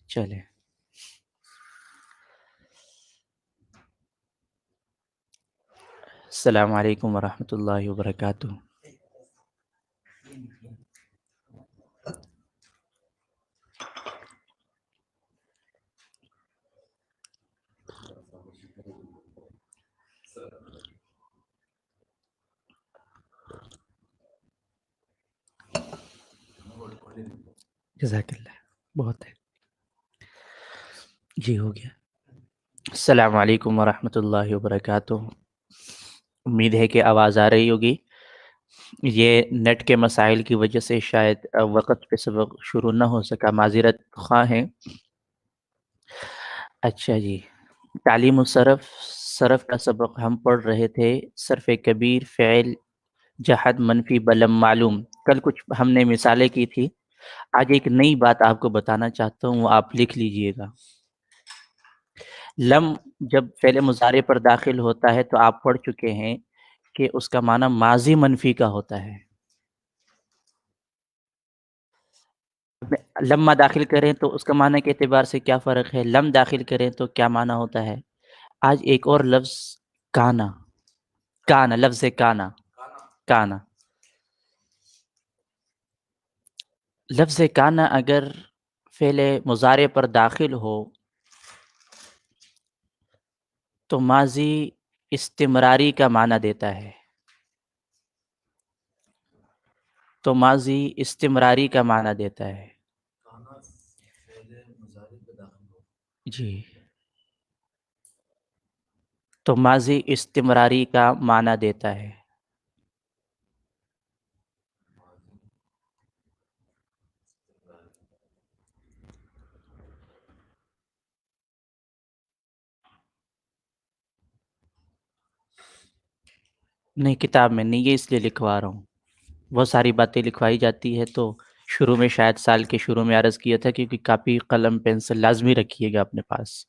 چلے السلام علیکم ورحمۃ اللہ وبرکاتہ. جزاک اللہ. بہت ہے. جی ہو گیا. السلام علیکم ورحمۃ اللہ وبرکاتہ. امید ہے کہ آواز آ رہی ہوگی. یہ نیٹ کے مسائل کی وجہ سے شاید وقت پہ سبق شروع نہ ہو سکا، معذرت خواہ ہیں. اچھا جی، تعلیم الصرف، صرف کا سبق ہم پڑھ رہے تھے. صرف کبیر، فعل، جہد، منفی، بلم، معلوم. کل کچھ ہم نے مثالیں کی تھی. آج ایک نئی بات آپ کو بتانا چاہتا ہوں، وہ آپ لکھ لیجئے گا. لم جب فعل مضارع پر داخل ہوتا ہے تو آپ پڑھ چکے ہیں کہ اس کا معنی ماضی منفی کا ہوتا ہے. لما داخل کریں تو اس کا معنی کے اعتبار سے کیا فرق ہے، لم داخل کریں تو کیا معنی ہوتا ہے. آج ایک اور لفظ کانا. کانا، لفظ کانا. کانا، لفظ کانا اگر فعل مضارع پر داخل ہو تو ماضی استمراری کا معنی دیتا ہے. تو ماضی استمراری کا معنی دیتا ہے. جی، تو ماضی استمراری کا معنی دیتا ہے. نہیں، کتاب میں نہیں، یہ اس لیے لکھوا رہا ہوں. بہت ساری باتیں لکھوائی جاتی ہے تو شروع میں شاید سال کے شروع میں عرض کیا تھا کیونکہ کاپی قلم پینسل لازمی رکھیے گا اپنے پاس.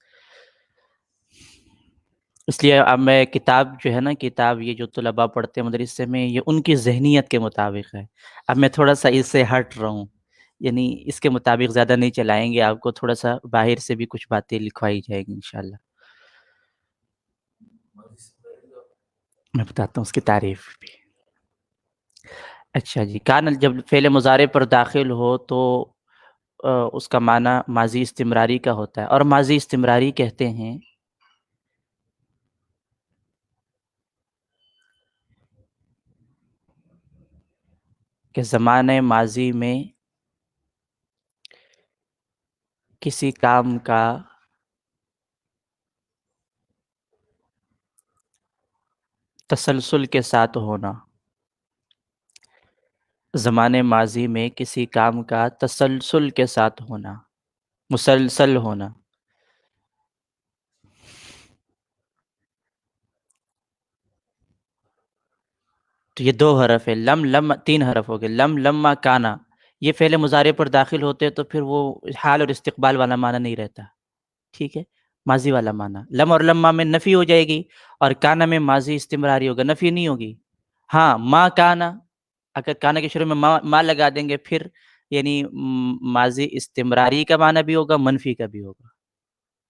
اس لیے اب میں کتاب جو ہے نا، کتاب یہ جو طلباء پڑھتے ہیں مدرسے میں، یہ ان کی ذہنیت کے مطابق ہے. اب میں تھوڑا سا اس سے ہٹ رہا ہوں، یعنی اس کے مطابق زیادہ نہیں چلائیں گے. آپ کو تھوڑا سا باہر سے بھی کچھ باتیں لکھوائی جائیں گی انشاءاللہ. میں بتاتا ہوں اس کی تعریف بھی. اچھا جی، کان جب فعل مضارع پر داخل ہو تو اس کا معنی ماضی استمراری کا ہوتا ہے. اور ماضی استمراری کہتے ہیں کہ زمانۂ ماضی میں کسی کام کا تسلسل کے ساتھ ہونا. زمانۂ ماضی میں کسی کام کا تسلسل کے ساتھ ہونا، مسلسل ہونا. تو یہ 2 حرف ہے. لم، لم 3 حرف ہو گئے. لم، لما، کانا. یہ فعل مضارع پر داخل ہوتے تو پھر وہ حال اور استقبال والا معنی نہیں رہتا. ٹھیک ہے، ماضی والا معنی. لم اور لما میں نفی ہو جائے گی اور کانا میں ماضی استمراری ہوگا، نفی نہیں ہوگی. ہاں، ما کانا، اگر کانا کے شروع میں ما لگا دیں گے پھر یعنی ماضی استمراری کا معنی بھی ہوگا، منفی کا بھی ہوگا،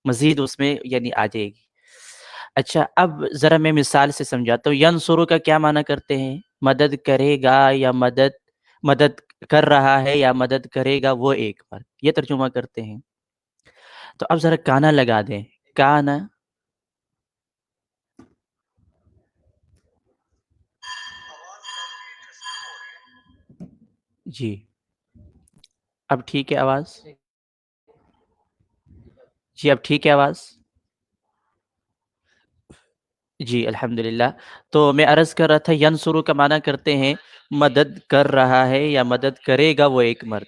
مزید اس میں یعنی آ جائے گی. اچھا، اب ذرا میں مثال سے سمجھاتا ہوں. ینصرو کا کیا معنی کرتے ہیں؟ مدد کرے گا یا مدد کر رہا ہے یا مدد کرے گا وہ ایک مرد، یہ ترجمہ کرتے ہیں. تو اب ذرا کانا لگا دیں. کانا، جی اب ٹھیک ہے آواز؟ جی اب ٹھیک ہے آواز؟ جی الحمدللہ. تو میں عرض کر رہا تھا ینصرو کا معنی کرتے ہیں مدد کر رہا ہے یا مدد کرے گا وہ ایک مرد.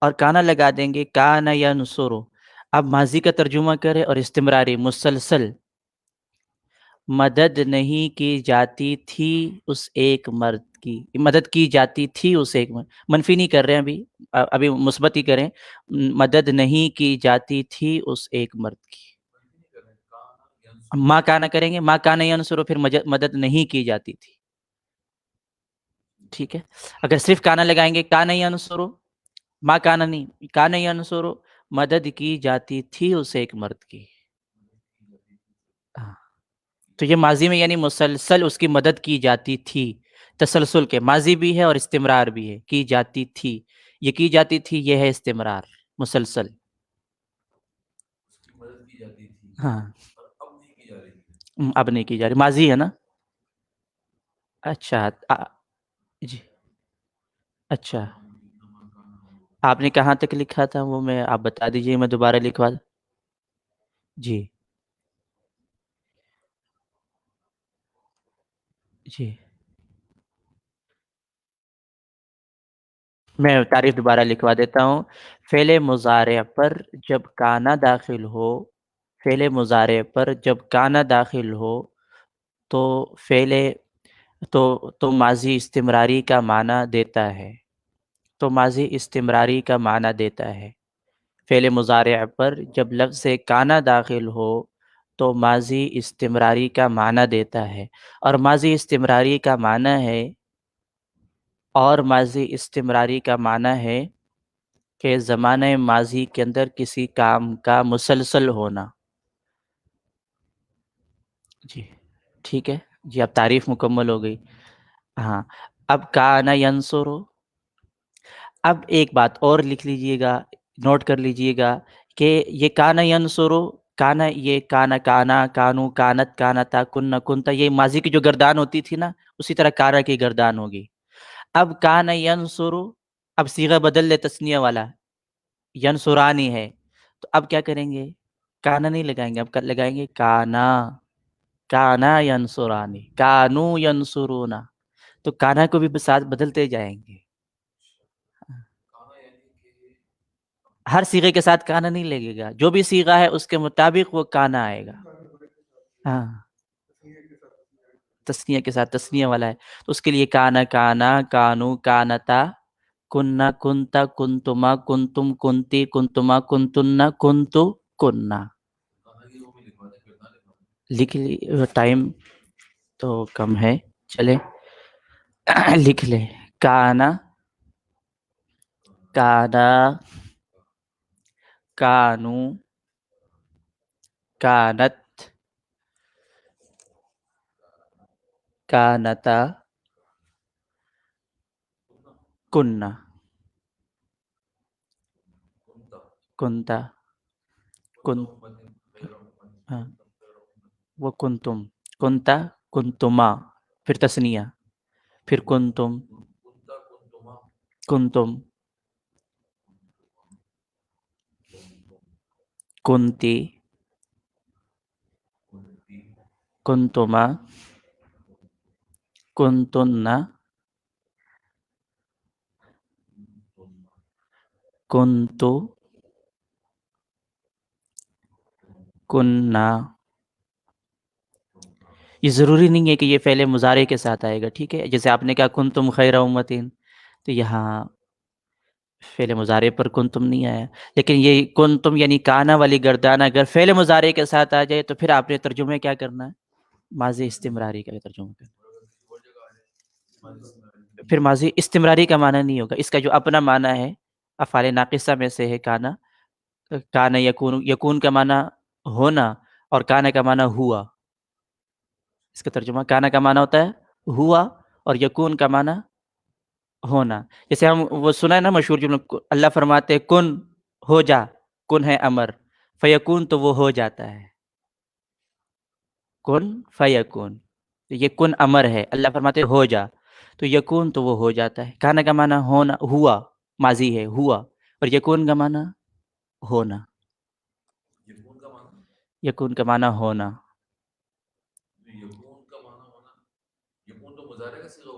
اور کانا لگا دیں گے کانا ینصرو. اب ماضی کا ترجمہ کرے اور استمراری مسلسل. مدد نہیں کی جاتی تھی اس ایک مرد کی، مدد کی جاتی تھی اس ایک مرد. منفی نہیں کر رہے ہیں ابھی مثبت ہی کریں. مدد نہیں کی جاتی تھی اس ایک مرد کی. ماں کانا کریں گے، ماں کانا ینصرو، پھر مدد نہیں کی جاتی تھی. ٹھیک ہے. اگر صرف کانا لگائیں گے کانا ینصرو، ماں کانا نہیں، کانا ینصر، مدد کی جاتی تھی اسے ایک مرد کی. ہاں، تو یہ ماضی میں یعنی مسلسل اس کی مدد کی جاتی تھی. تسلسل کے ماضی بھی ہے اور استمرار بھی ہے. کی جاتی تھی، یہ کی جاتی تھی، یہ ہے استمرار مسلسل. ہاں، اب نہیں کی جا رہی، ماضی ہے نا. اچھا جی، اچھا آپ نے کہاں تک لکھا تھا وہ میں آپ بتا دیجئے، میں دوبارہ لکھوا دوں. جی جی، میں تعریف دوبارہ لکھوا دیتا ہوں. فعل مضارع پر جب کانا داخل ہو، فعل مضارع پر جب کانا داخل ہو تو فعل تو ماضی استمراری کا معنی دیتا ہے. تو ماضی استمراری کا معنی دیتا ہے. فعل مضارع پر جب لفظ کانا داخل ہو تو ماضی استمراری کا معنی دیتا ہے. اور ماضی استمراری کا معنی ہے، اور ماضی استمراری کا معنی ہے کہ زمانہ ماضی کے اندر کسی کام کا مسلسل ہونا. جی ٹھیک ہے جی، اب تعریف مکمل ہو گئی. ہاں، اب کانا ینصرو. اب ایک بات اور لکھ لیجئے گا، نوٹ کر لیجئے گا کہ یہ کانا ینصرو، کانا، یہ کانا، کانا، کانو، کانت، کانتا، کننا، کنتا، یہ ماضی کی جو گردان ہوتی تھی نا، اسی طرح کانا کی گردان ہوگی. اب کانا ینصرو، اب صیغہ بدل لے تثنیہ والا، ینصرانی ہے، تو اب کیا کریں گے؟ کانا نہیں لگائیں گے، اب لگائیں گے کانا. کانا ینصرانی، کانو ینصرونا. تو کانا کو بھی ساتھ بدلتے جائیں گے. ہر صیغے کے ساتھ کانا نہیں لگے گا، جو بھی صیغہ ہے اس کے مطابق وہ کانا آئے گا. ہاں، تسنیہ کے ساتھ، تسنیہ والا ہے تو اس کے لیے کانا، کانا، کانو، کانتا، کننا، کنتا، کنتما، کنتم، کنتی، کنتما، کنتن، کنتو، کننا. لکھ لی، ٹائم تو کم ہے، چلے لکھ لیں. کانا، کانا، کانو، کانت، کانتا، کننا، کنتا، کن، ہاں، وہ کنتم، کنتا، کنتما، پھر تسنیہ، پھر کنتم، کنتم، کنتی، کنتما، کنتن، کنتو، کننا. یہ ضروری نہیں ہے کہ یہ فعل مضارع کے ساتھ آئے گا، ٹھیک ہے. جیسے آپ نے کہا کنتم خیر امتین، تو یہاں فعل مضارع پر کنتم نہیں آیا. لیکن یہ کنتم یعنی کانا والی گردان اگر فعل مضارع کے ساتھ آ جائے تو پھر آپ نے ترجمے کیا کرنا ہے؟ ماضی استمراری کا ترجمہ کرنا. پھر ماضی استمراری کا معنی نہیں ہوگا، اس کا جو اپنا معنی ہے افعال ناقصہ میں سے ہے کانا. کانا یکون، یکون کا معنی ہونا، اور کانا کا معنی ہوا. اس کا ترجمہ کانا کا معنی ہوتا ہے ہوا، اور یکون کا معنی ہونا. جیسے ہم وہ سنا ہے نا مشہور جملہ، اللہ فرماتے ہیں کن، ہو جا، کن ہے امر، فیکون تو وہ ہو جاتا ہے. کن فیکون، یہ کن امر ہے، اللہ فرماتے ہیں ہو جا، تو یکون تو وہ ہو جاتا ہے. کانا کا معنی ہونا، ہوا، ماضی ہے ہوا، اور یکون کا معنی ہونا. یکون کا معنی ہونا.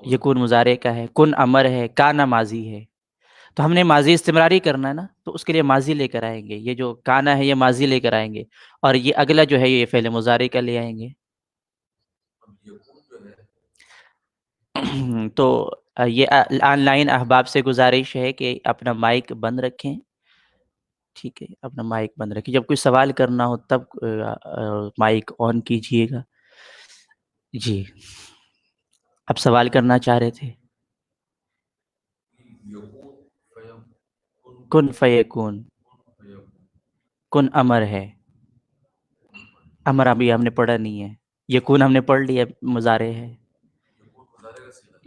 یکون مضارع کا ہے، کن امر ہے، کانا ماضی ہے. تو ہم نے ماضی استمراری کرنا ہے نا، تو اس کے لیے ماضی لے کر آئیں گے. یہ جو کانا ہے یہ ماضی لے کر آئیں گے، اور یہ اگلا جو ہے یہ فعل مضارع کا لے آئیں گے. تو یہ آن لائن احباب سے گزارش ہے کہ اپنا مائک بند رکھیں. ٹھیک ہے، اپنا مائک بند رکھیں، جب کوئی سوال کرنا ہو تب مائک آن کیجئے گا. جی، اب سوال کرنا چاہ رہے تھے. کن فیکون، کن امر ہے، امر ابھی ہم نے پڑھا نہیں ہے، یکون ہم نے پڑھ لیا مضارع ہے،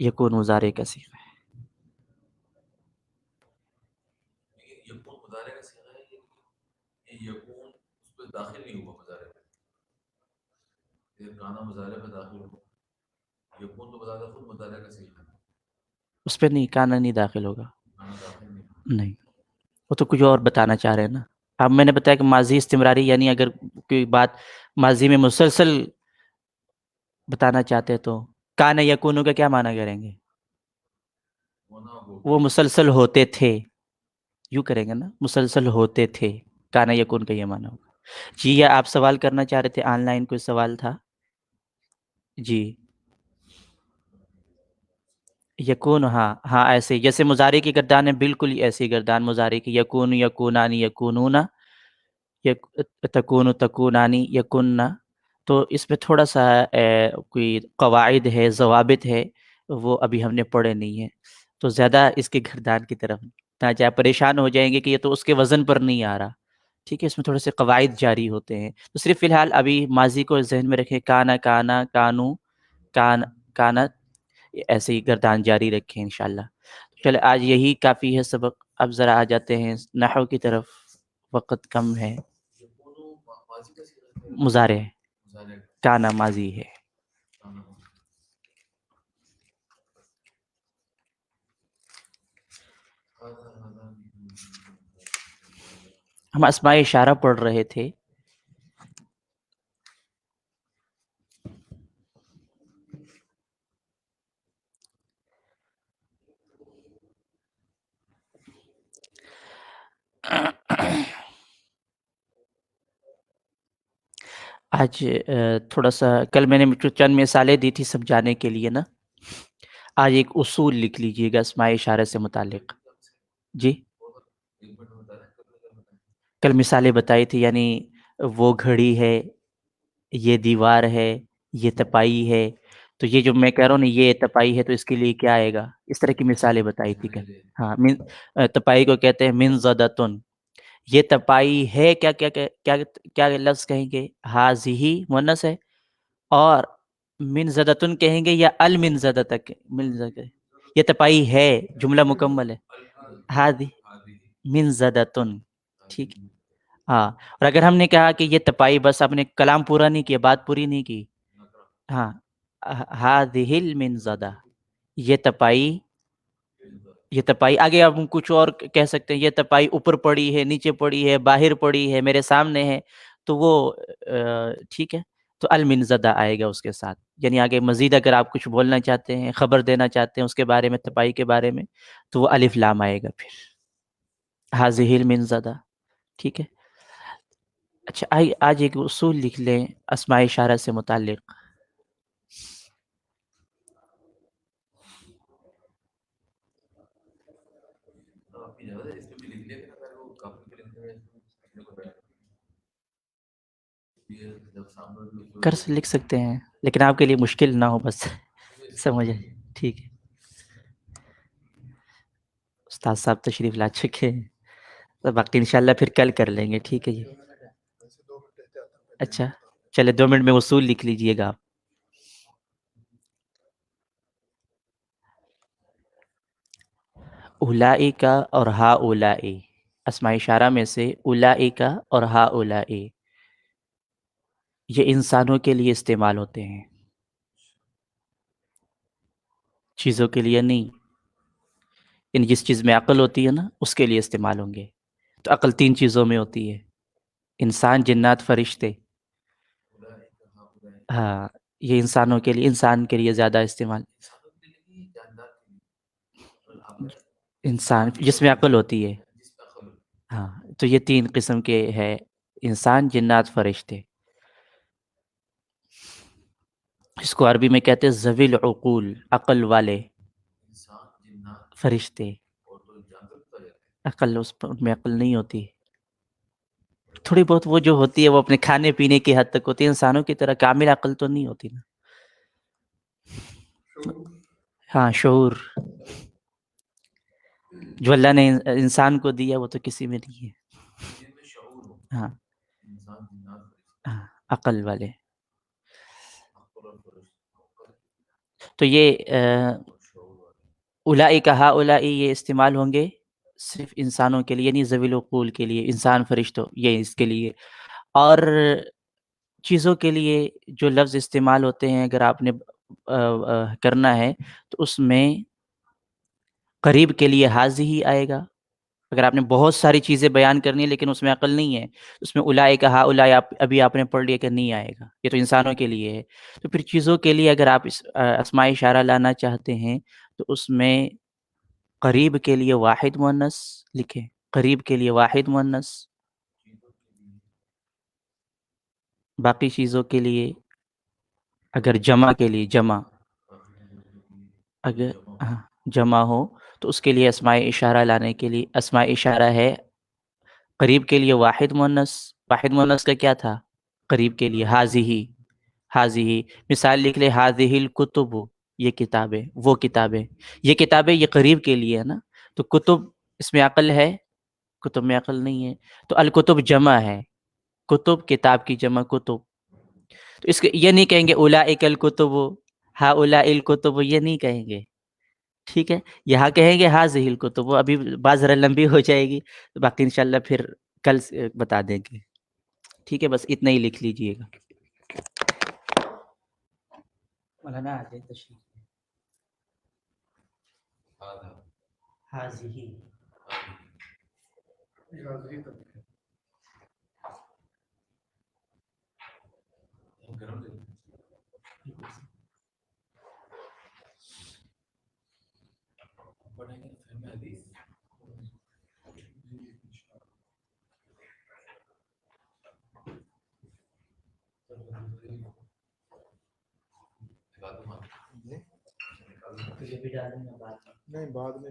یکون مضارع کا صیغہ ہے۔ اس پہ نہیں، کانا نہیں داخل ہوگا، نہیں، وہ تو کچھ اور بتانا چاہ رہے ہیں نا۔ اب میں نے بتایا کہ ماضی استمراری، یعنی اگر کوئی بات ماضی میں مسلسل بتانا چاہتے تو کانا یکونو کا کیا معنی کریں گے؟ وہ مسلسل ہوتے تھے، یوں کریں گے نا، مسلسل ہوتے تھے، کانا یکون کا یہ معنی ہوگا۔ جی، یا آپ سوال کرنا چاہ رہے تھے، آن لائن کوئی سوال تھا؟ جی، یکون، ہاں ہاں، ایسے جیسے مضارع کی گردان ہے، بالکل ایسی گردان مضارع کی، یکون یکونانی یکونون، تکون تکونانی یکننا۔ تو اس میں تھوڑا سا کوئی قواعد ہے، ضوابط ہے، وہ ابھی ہم نے پڑھے نہیں ہیں، تو زیادہ اس کے گردان کی طرف نہ جائے، پریشان ہو جائیں گے کہ یہ تو اس کے وزن پر نہیں آ رہا، ٹھیک ہے، اس میں تھوڑے سے قواعد جاری ہوتے ہیں، تو صرف فی الحال ابھی ماضی کو ذہن میں رکھیں، کانا کانا کانو کانت، ایسے ہی گردان جاری رکھیں انشاءاللہ۔ چلے، آج یہی کافی ہے سبق، اب ذرا آ جاتے ہیں نحو کی طرف، وقت کم ہے۔ مضارع ہے، کانا ماضی ہے۔ ہم اسماء اشارہ پڑھ رہے تھے، آج تھوڑا سا، کل میں نے چند مثالیں دی تھی سمجھانے کے لیے نا، آج ایک اصول لکھ لیجئے گا اسماء اشارہ سے متعلق۔ جی، کل مثالیں بتائی تھی، یعنی وہ گھڑی ہے، یہ دیوار ہے، یہ تپائی ہے، تو یہ جو میں کہہ رہا ہوں نا، یہ تپائی ہے، تو اس کے لیے کیا آئے گا، اس طرح کی مثالیں بتائی تھی کل۔ ہاں، تپائی کو کہتے ہیں من زدتن، یہ تپائی ہے، کیا کیا کیا کیا کیا لفظ کہیں گے، ہاذہی مؤنث ہے، اور من زدتن کہیں گے، یا المن زدتک، یہ تپائی ہے، جملہ مکمل ہے، ہاذی من زدتن، ٹھیک ہے۔ ہاں، اور اگر ہم نے کہا کہ یہ تپائی، بس آپ نے کلام پورا نہیں کیا، بات پوری نہیں کی، ہاں، ہاذہ المنزدہ، یہ تپائی، یہ تپائی، آگے اب ہم کچھ اور کہہ سکتے ہیں، یہ تپائی اوپر پڑی ہے، نیچے پڑی ہے، باہر پڑی ہے، میرے سامنے ہے، تو وہ ٹھیک ہے، تو المنزدہ آئے گا اس کے ساتھ، یعنی آگے مزید اگر آپ کچھ بولنا چاہتے ہیں، خبر دینا چاہتے ہیں اس کے بارے میں، تپائی کے بارے میں، تو وہ الف لام آئے گا پھر، ہاذہ المنزدہ، ٹھیک ہے۔ اچھا، آج ایک اصول لکھ لیں اسماء اشارہ سے متعلق۔ لکھ سکتے ہیں، لیکن آپ کے لیے مشکل نہ ہو، بس سمجھ آئے، ٹھیک ہے۔ استاد صاحب تشریف لا چکے ہیں، تو باقی انشاءاللہ پھر کل کر لیں گے، ٹھیک ہے جی۔ اچھا، چلے 2 منٹ میں اصول لکھ لیجئے گا آپ۔ اولئک اور ہؤلاء، اسماء اشارہ میں سے اولئک اور ہؤلاء، یہ انسانوں کے لیے استعمال ہوتے ہیں، چیزوں کے لیے نہیں، یعنی جس چیز میں عقل ہوتی ہے نا، اس کے لیے استعمال ہوں گے، تو عقل 3 چیزوں میں ہوتی ہے، انسان، جنات، فرشتے، ہاں، یہ انسانوں کے لیے، انسان کے لیے زیادہ استعمال، انسان جس میں عقل ہوتی ہے، ہاں، تو یہ 3 قسم کے ہے، انسان، جنات، فرشتے، اس کو عربی میں کہتے ہیں ذوی العقول، عقل والے، فرشتے، عقل ان میں عقل نہیں ہوتی، تھوڑی بہت وہ جو ہوتی ہے وہ اپنے کھانے پینے کی حد تک ہوتی ہے، انسانوں کی طرح کامل عقل تو نہیں ہوتی نا، ہاں، شعور، جو اللہ نے انسان کو دیا وہ تو کسی میں نہیں ہے. ہاں ہاں، عقل والے. تو یہ اولئک ہؤلاء یہ استعمال ہوں گے صرف انسانوں کے لیے، یعنی ذوی العقول کے لیے، انسان فرشتوں، یہ اس کے لیے. اور چیزوں کے لیے جو لفظ استعمال ہوتے ہیں اگر آپ نے کرنا ہے تو اس میں قریب کے لیے حاذہ آئے گا. اگر آپ نے بہت ساری چیزیں بیان کرنی ہے لیکن اس میں عقل نہیں ہے، اس میں اولئک ہؤلاء ابھی آپ نے پڑھ لیا کہ نہیں آئے گا، یہ تو انسانوں کے لیے ہے. تو پھر چیزوں کے لیے اگر آپ اسماء اشارہ لانا چاہتے ہیں تو اس میں قریب کے لیے واحد مؤنث لکھیں، قریب کے لیے واحد مؤنث، باقی چیزوں کے لیے اگر جمع کے لیے جمع، اگر ہاں جمع ہو تو اس کے لیے اسماء اشارہ لانے کے لیے اسماء اشارہ ہے. قریب کے لیے واحد مؤنث، واحد مؤنث کا کیا تھا؟ قریب کے لیے حاذہ، حاذہ. مثال لکھ لے حاذہ الکتب، یہ کتابیں، وہ کتابیں، یہ کتابیں، یہ قریب کے لیے ہے نا. تو کتب اس میں عقل ہے؟ کتب میں عقل نہیں ہے. تو الکتب جمع ہے، کتب کتاب کی جمع کتب. تو اس کے یہ نہیں کہیں گے اولئک الکتب ہؤلاء الکتب، یہ نہیں کہیں گے. ٹھیک ہے، یہاں کہیں گے حاذہ الکتب. ابھی بات ذرا لمبی ہو جائے گی، باقی انشاءاللہ پھر کل بتا دیں گے. ٹھیک ہے، بس اتنا ہی لکھ لیجئے گا. مولانا آ جائیں تشریف. حاذہ یہ بھی ڈالیں گے بعد میں. نہیں بعد میں.